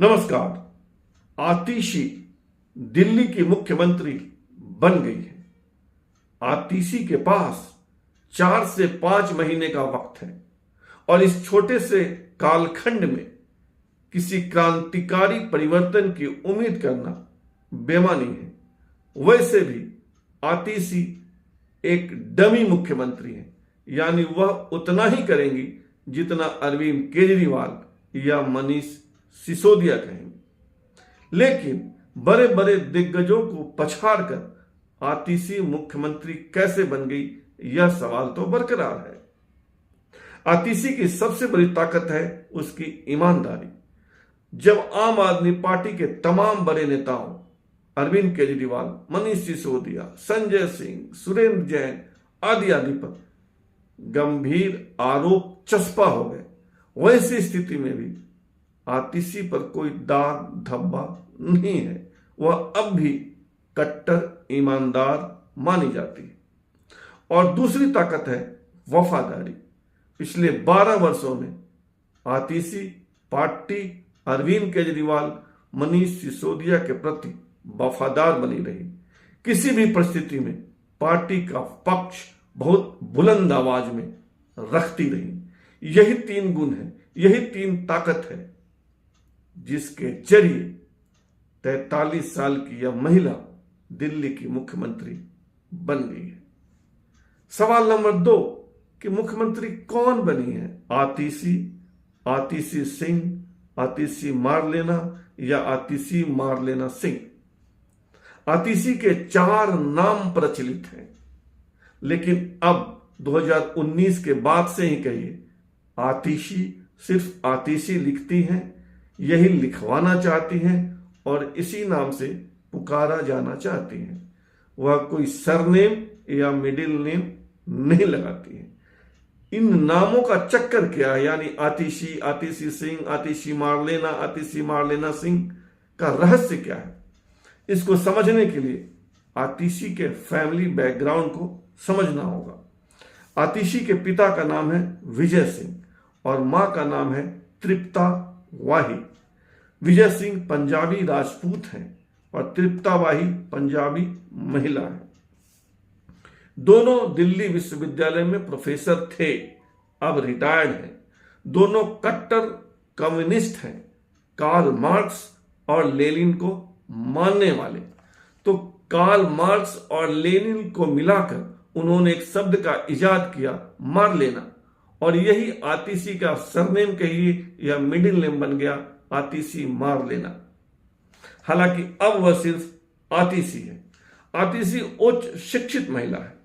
नमस्कार। आतिशी दिल्ली की मुख्यमंत्री बन गई है। आतिशी के पास 4 से 5 महीने का वक्त है और इस छोटे से कालखंड में किसी क्रांतिकारी परिवर्तन की उम्मीद करना बेमानी है। वैसे भी आतिशी एक डमी मुख्यमंत्री है, यानी वह उतना ही करेंगी जितना अरविंद केजरीवाल या मनीष सिसोदिया कहेंगे। लेकिन बड़े बड़े दिग्गजों को पछाड़कर आतिशी मुख्यमंत्री कैसे बन गई, यह सवाल तो बरकरार है। आतिशी की सबसे बड़ी ताकत है उसकी ईमानदारी। जब आम आदमी पार्टी के तमाम बड़े नेताओं अरविंद केजरीवाल, मनीष सिसोदिया, संजय सिंह, सुरेंद्र जैन आदि पर गंभीर आरोप चस्पा हो गए, वैसी स्थिति में भी आतिशी पर कोई दाग धब्बा नहीं है। वह अब भी कट्टर ईमानदार मानी जाती है। और दूसरी ताकत है वफादारी। पिछले 12 वर्षों में आतिशी पार्टी अरविंद केजरीवाल, मनीष सिसोदिया के प्रति वफादार बनी रही। किसी भी परिस्थिति में पार्टी का पक्ष बहुत बुलंद आवाज में रखती रही। यही 3 गुण है, यही 3 ताकत है जिसके जरिए 43 साल की यह महिला दिल्ली की मुख्यमंत्री बन गई है। सवाल नंबर 2 कि मुख्यमंत्री कौन बनी है? आतिशी, आतिशी सिंह, आतिशी मारलेना या आतिशी मारलेना सिंह? आतिशी के 4 नाम प्रचलित हैं, लेकिन अब 2019 के बाद से ही कहिए आतिशी सिर्फ आतिशी लिखती हैं, यही लिखवाना चाहती हैं और इसी नाम से पुकारा जाना चाहती हैं। वह कोई सरनेम या मिडिल नेम नहीं लगाती हैं। इन नामों का चक्कर क्या है, यानी आतिशी, आतिशी सिंह, आतिशी मारलेना सिंह का रहस्य क्या है? इसको समझने के लिए आतिशी के फैमिली बैकग्राउंड को समझना होगा। आतिशी के पिता का नाम है विजय सिंह और मां का नाम है तृप्ता वाही। विजय सिंह पंजाबी राजपूत हैं और तृप्ता वाही पंजाबी महिला है। दोनों दिल्ली विश्वविद्यालय में प्रोफेसर थे, अब रिटायर्ड हैं। दोनों कट्टर कम्युनिस्ट हैं, कार्ल मार्क्स और लेनिन को मानने वाले। तो कार्ल मार्क्स और लेनिन को मिलाकर उन्होंने एक शब्द का इजाद किया, मार लेना, और यही आतिशी का सरनेम कहिए या मिडिल नेम बन गया, आतिशी मार लेना। हालांकि अब वह सिर्फ आतिशी है। आतिशी उच्च शिक्षित महिला है।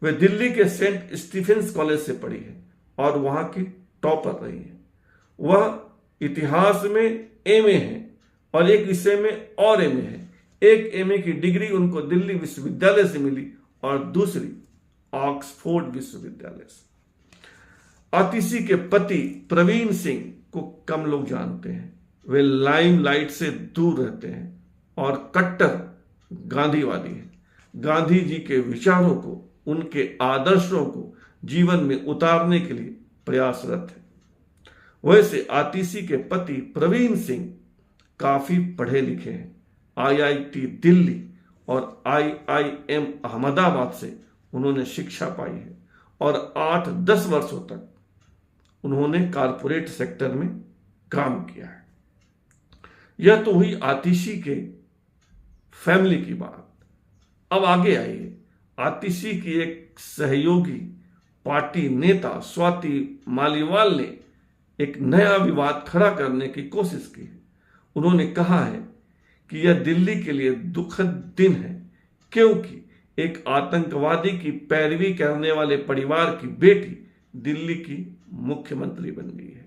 वह दिल्ली के सेंट स्टीफेंस कॉलेज से पढ़ी है और वहां की टॉपर रही है। वह इतिहास में एमए है और एक विषय में और एमए है। एक एमए की डिग्री उनको दिल्ली विश्वविद्यालय से मिली और दूसरी ऑक्सफोर्ड विश्वविद्यालय से। आतिशी के पति प्रवीण सिंह को कम लोग जानते हैं। वे लाइमलाइट से दूर रहते हैं और कट्टर गांधीवादी हैं। गांधी जी के विचारों को, उनके आदर्शों को जीवन में उतारने के लिए प्रयासरत है। वैसे आतिशी के पति प्रवीण सिंह काफी पढ़े लिखे हैं। आईआईटी दिल्ली और आईआईएम अहमदाबाद से उन्होंने शिक्षा पाई है और 8-10 वर्षों तक उन्होंने कारपोरेट सेक्टर में काम किया है। यह तो हुई आतिशी के फैमिली की बात। अब आगे आइए। आतिशी की एक सहयोगी पार्टी नेता स्वाति मालीवाल ने एक नया विवाद खड़ा करने की कोशिश की है। उन्होंने कहा है कि यह दिल्ली के लिए दुखद दिन है, क्योंकि एक आतंकवादी की पैरवी करने वाले परिवार की बेटी दिल्ली की मुख्यमंत्री बन गई है।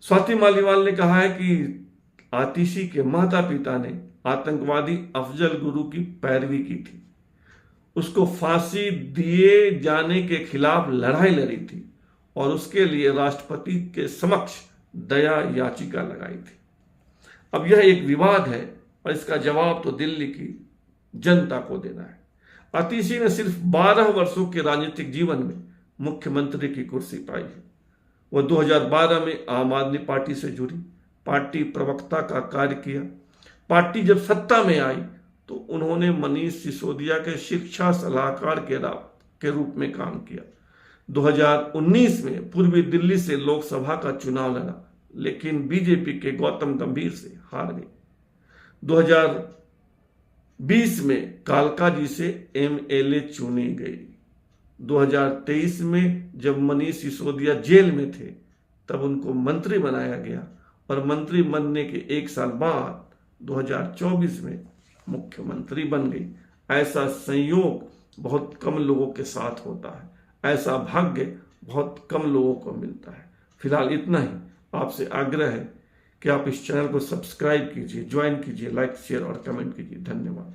स्वाति मालीवाल ने कहा है कि आतिशी के माता पिता ने आतंकवादी अफजल गुरु की पैरवी की थी, उसको फांसी दिए जाने के खिलाफ लड़ाई लड़ी थी और उसके लिए राष्ट्रपति के समक्ष दया याचिका लगाई थी। अब यह एक विवाद है और इसका जवाब तो दिल्ली की जनता को देना है। आतिशी ने सिर्फ 12 वर्षों के राजनीतिक जीवन में मुख्यमंत्री की कुर्सी पाई है। वह 2012 में आम आदमी पार्टी से जुड़ी, पार्टी प्रवक्ता का कार्य किया। पार्टी जब सत्ता में आई तो उन्होंने मनीष सिसोदिया के शिक्षा सलाहकार के रूप में काम किया। 2019 में पूर्वी दिल्ली से लोकसभा का चुनाव लड़ा, लेकिन बीजेपी के गौतम गंभीर से हार गई। 2020 में कालका जी से एमएलए चुनी गई। 2023 में जब मनीष सिसोदिया जेल में थे तब उनको मंत्री बनाया गया और मंत्री बनने के 1 साल बाद 2024 में मुख्यमंत्री बन गई। ऐसा संयोग बहुत कम लोगों के साथ होता है, ऐसा भाग्य बहुत कम लोगों को मिलता है। फिलहाल इतना ही। आपसे आग्रह है कि आप इस चैनल को सब्सक्राइब कीजिए, ज्वाइन कीजिए, लाइक, शेयर और कमेंट कीजिए। धन्यवाद।